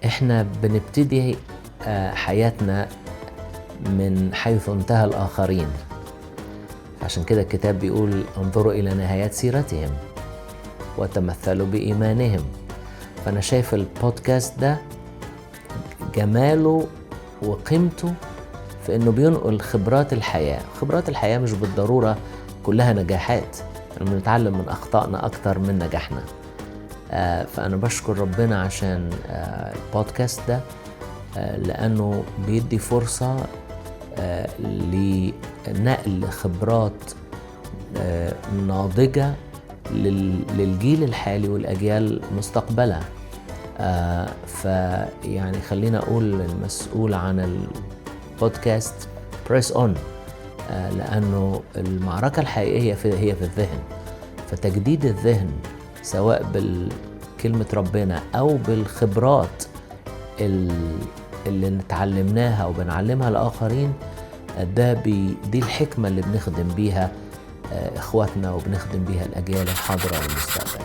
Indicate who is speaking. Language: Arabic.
Speaker 1: احنا بنبتدي حياتنا من حيث انتهى الآخرين. عشان كده الكتاب بيقول انظروا إلى نهايات سيرتهم وتمثلوا بإيمانهم. فأنا شايف البودكاست ده جماله وقيمته في إنه بينقل خبرات الحياة. خبرات الحياة مش بالضرورة كلها نجاحات، بنتعلم من أخطائنا أكتر من نجاحنا. فأنا بشكر ربنا عشان البودكاست ده، لأنه بيدي فرصة لنقل خبرات ناضجة للجيل الحالي والأجيال مستقبلها. فيعني خلينا أقول المسؤول عن البودكاست بريس أون، لأنه المعركة الحقيقية هي في الذهن. فتجديد الذهن سواء بالكلمة ربنا أو بالخبرات اللي نتعلمناها وبنعلمها لآخرين، دي الحكمة اللي بنخدم بيها إخواتنا وبنخدم بيها الأجيال الحاضرة والمستقبل.